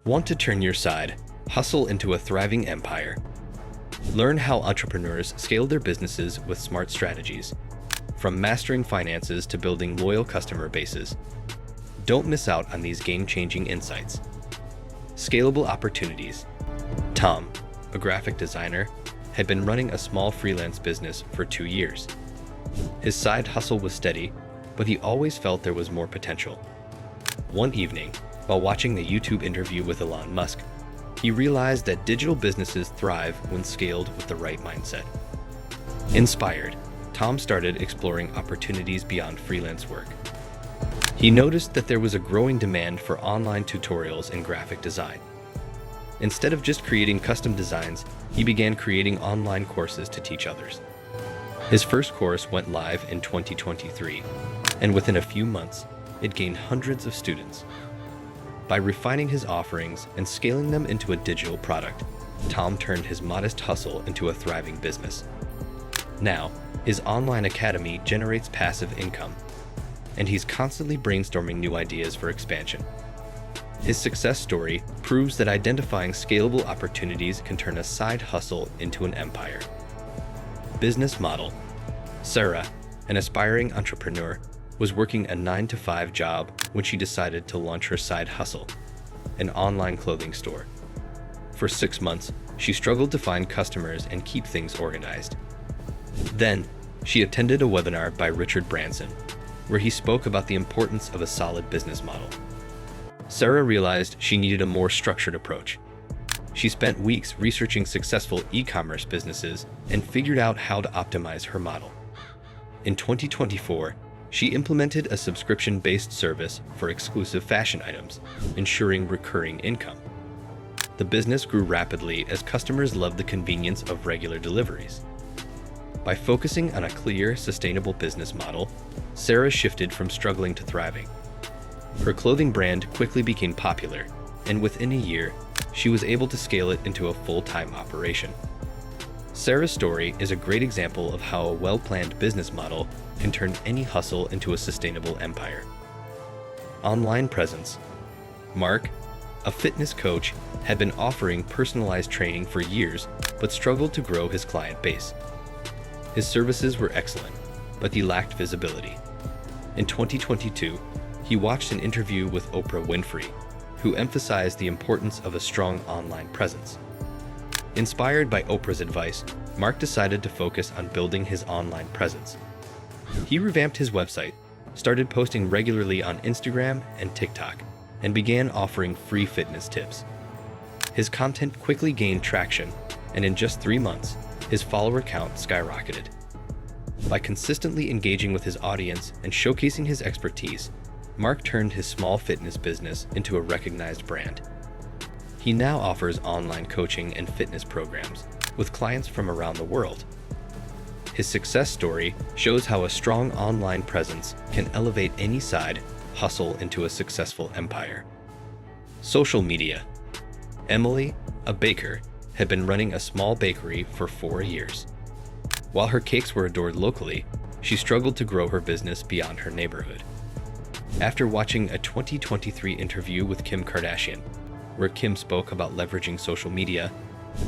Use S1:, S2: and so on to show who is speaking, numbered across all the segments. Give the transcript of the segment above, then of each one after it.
S1: Want to turn your side hustle into a thriving empire? Learn how entrepreneurs scale their businesses with smart strategies, from mastering finances to building loyal customer bases. Don't miss out on these game-changing insights. Scalable opportunities. Tom, a graphic designer, had been running a small freelance business for 2 years. His side hustle was steady, but he always felt there was more potential. One evening, while watching the YouTube interview with Elon Musk, he realized that digital businesses thrive when scaled with the right mindset. Inspired, Tom started exploring opportunities beyond freelance work. He noticed that there was a growing demand for online tutorials in graphic design. Instead of just creating custom designs, he began creating online courses to teach others. His first course went live in 2023, and within a few months, it gained hundreds of students. By refining his offerings and scaling them into a digital product, Tom turned his modest hustle into a thriving business. Now, his online academy generates passive income, and he's constantly brainstorming new ideas for expansion. His success story proves that identifying scalable opportunities can turn a side hustle into an empire. Business model. Sarah, an aspiring entrepreneur, was working a 9-to-5 job when she decided to launch her side hustle, an online clothing store. For 6 months, she struggled to find customers and keep things organized. Then, she attended a webinar by Richard Branson, where he spoke about the importance of a solid business model. Sarah realized she needed a more structured approach. She spent weeks researching successful e-commerce businesses and figured out how to optimize her model. In 2024, she implemented a subscription-based service for exclusive fashion items, ensuring recurring income. The business grew rapidly as customers loved the convenience of regular deliveries. By focusing on a clear, sustainable business model, Sarah shifted from struggling to thriving. Her clothing brand quickly became popular, and within a year, she was able to scale it into a full-time operation. Sarah's story is a great example of how a well-planned business model can turn any hustle into a sustainable empire. Online presence. Mark, a fitness coach, had been offering personalized training for years, but struggled to grow his client base. His services were excellent, but he lacked visibility. In 2022, he watched an interview with Oprah Winfrey, who emphasized the importance of a strong online presence. Inspired by Oprah's advice, Mark decided to focus on building his online presence. He revamped his website, started posting regularly on Instagram and TikTok, and began offering free fitness tips. His content quickly gained traction, and in just 3 months, his follower count skyrocketed. By consistently engaging with his audience and showcasing his expertise, Mark turned his small fitness business into a recognized brand. He now offers online coaching and fitness programs with clients from around the world. His success story shows how a strong online presence can elevate any side hustle into a successful empire. Social media. Emily, a baker, had been running a small bakery for 4 years. While her cakes were adored locally, she struggled to grow her business beyond her neighborhood. After watching a 2023 interview with Kim Kardashian, where Kim spoke about leveraging social media,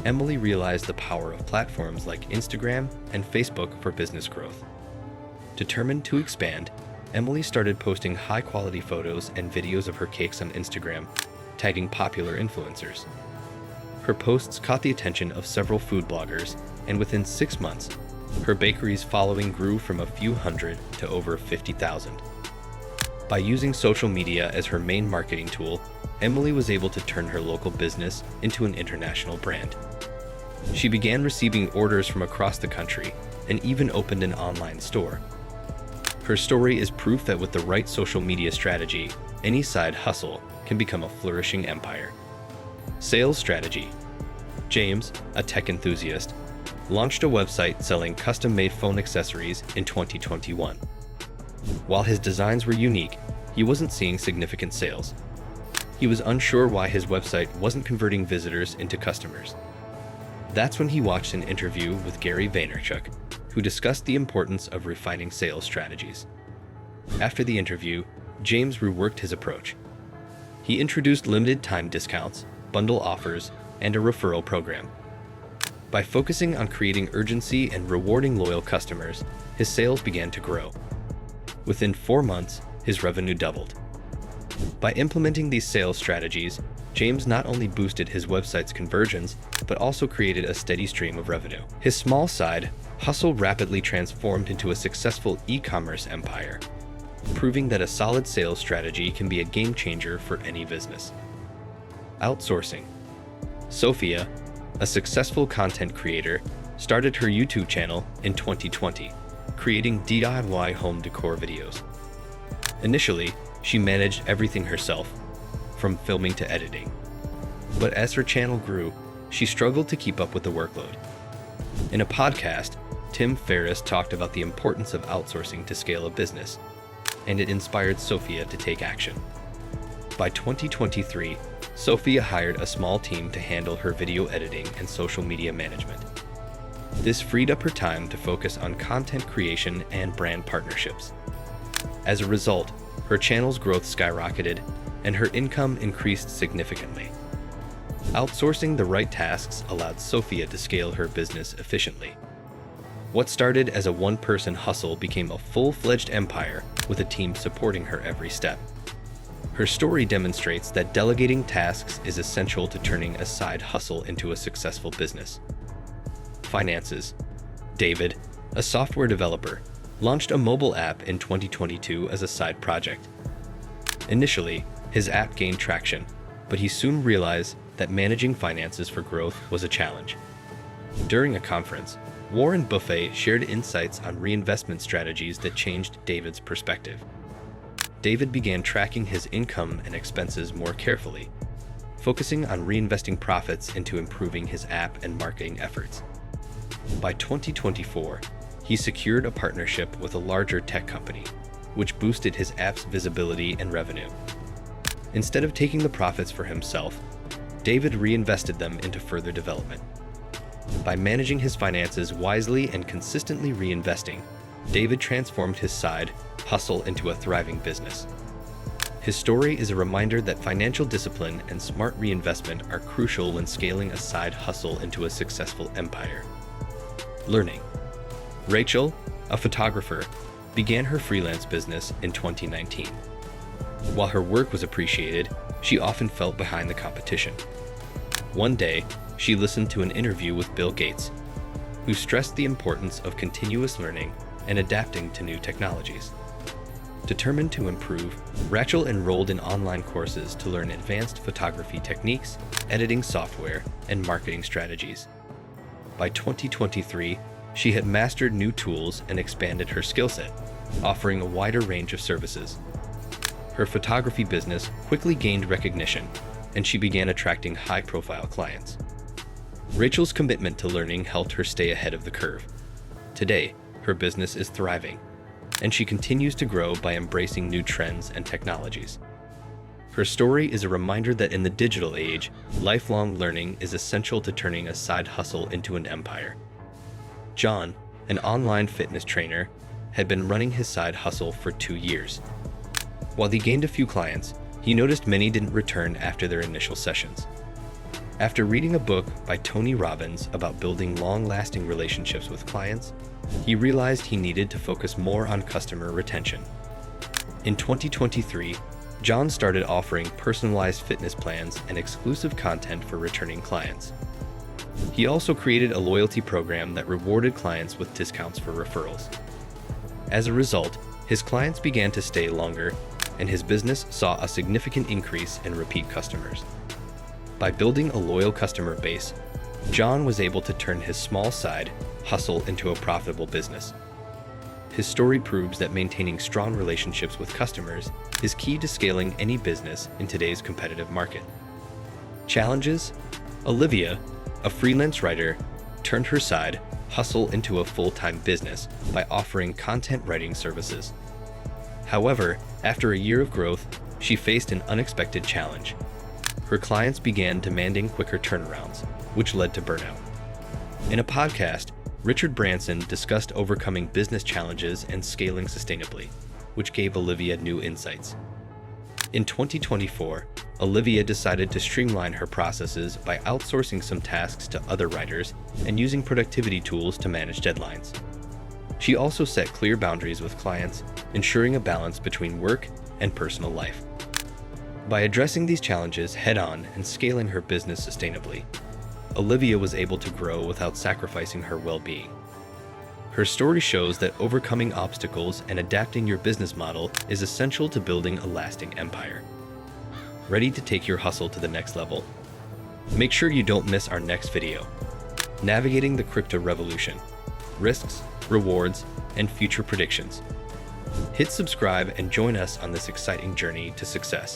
S1: Emily realized the power of platforms like Instagram and Facebook for business growth. Determined to expand, Emily started posting high-quality photos and videos of her cakes on Instagram, tagging popular influencers. Her posts caught the attention of several food bloggers, and within 6 months, her bakery's following grew from a few hundred to over 50,000. By using social media as her main marketing tool, Emily was able to turn her local business into an international brand. She began receiving orders from across the country and even opened an online store. Her story is proof that with the right social media strategy, any side hustle can become a flourishing empire. Sales strategy. James, a tech enthusiast, launched a website selling custom-made phone accessories in 2021. While his designs were unique, he wasn't seeing significant sales. He was unsure why his website wasn't converting visitors into customers. That's when he watched an interview with Gary Vaynerchuk, who discussed the importance of refining sales strategies. After the interview, James reworked his approach. He introduced limited time discounts, bundle offers, and a referral program. By focusing on creating urgency and rewarding loyal customers, his sales began to grow. Within 4 months, his revenue doubled. By implementing these sales strategies, James not only boosted his website's conversions, but also created a steady stream of revenue. His small side hustle rapidly transformed into a successful e-commerce empire, proving that a solid sales strategy can be a game changer for any business. Outsourcing. Sophia, a successful content creator, started her YouTube channel in 2020, creating DIY home decor videos. Initially, she managed everything herself, from filming to editing. But as her channel grew, she struggled to keep up with the workload. In a podcast, Tim Ferriss talked about the importance of outsourcing to scale a business, and it inspired Sophia to take action. By 2023, Sophia hired a small team to handle her video editing and social media management. This freed up her time to focus on content creation and brand partnerships. As a result, her channel's growth skyrocketed, and her income increased significantly. Outsourcing the right tasks allowed Sophia to scale her business efficiently. What started as a one-person hustle became a full-fledged empire with a team supporting her every step. Her story demonstrates that delegating tasks is essential to turning a side hustle into a successful business. Finances. David, a software developer, launched a mobile app in 2022 as a side project. Initially, his app gained traction, but he soon realized that managing finances for growth was a challenge. During a conference, Warren Buffett shared insights on reinvestment strategies that changed David's perspective. David began tracking his income and expenses more carefully, focusing on reinvesting profits into improving his app and marketing efforts. By 2024, he secured a partnership with a larger tech company, which boosted his app's visibility and revenue. Instead of taking the profits for himself, David reinvested them into further development. By managing his finances wisely and consistently reinvesting, David transformed his side hustle into a thriving business. His story is a reminder that financial discipline and smart reinvestment are crucial when scaling a side hustle into a successful empire. Learning. Rachel, a photographer, began her freelance business in 2019. While her work was appreciated, she often felt behind the competition. One day, she listened to an interview with Bill Gates, who stressed the importance of continuous learning and adapting to new technologies. Determined to improve, Rachel enrolled in online courses to learn advanced photography techniques, editing software, and marketing strategies. By 2023, she had mastered new tools and expanded her skill set, offering a wider range of services. Her photography business quickly gained recognition, and she began attracting high-profile clients. Rachel's commitment to learning helped her stay ahead of the curve. Today, her business is thriving, and she continues to grow by embracing new trends and technologies. Her story is a reminder that in the digital age, lifelong learning is essential to turning a side hustle into an empire. John, an online fitness trainer, had been running his side hustle for 2 years. While he gained a few clients, he noticed many didn't return after their initial sessions. After reading a book by Tony Robbins about building long-lasting relationships with clients, he realized he needed to focus more on customer retention. In 2023, John started offering personalized fitness plans and exclusive content for returning clients. He also created a loyalty program that rewarded clients with discounts for referrals. As a result, his clients began to stay longer, and his business saw a significant increase in repeat customers. By building a loyal customer base, John was able to turn his small side hustle into a profitable business. His story proves that maintaining strong relationships with customers is key to scaling any business in today's competitive market. Challenges? Olivia, a freelance writer, turned her side hustle into a full-time business by offering content writing services. However, after a year of growth, she faced an unexpected challenge. Her clients began demanding quicker turnarounds, which led to burnout. In a podcast, Richard Branson discussed overcoming business challenges and scaling sustainably, which gave Olivia new insights. In 2024, Olivia decided to streamline her processes by outsourcing some tasks to other writers and using productivity tools to manage deadlines. She also set clear boundaries with clients, ensuring a balance between work and personal life. By addressing these challenges head-on and scaling her business sustainably, Olivia was able to grow without sacrificing her well-being. Her story shows that overcoming obstacles and adapting your business model is essential to building a lasting empire. Ready to take your hustle to the next level? Make sure you don't miss our next video. Navigating the Crypto Revolution: Risks, Rewards, and Future Predictions. Hit subscribe and join us on this exciting journey to success.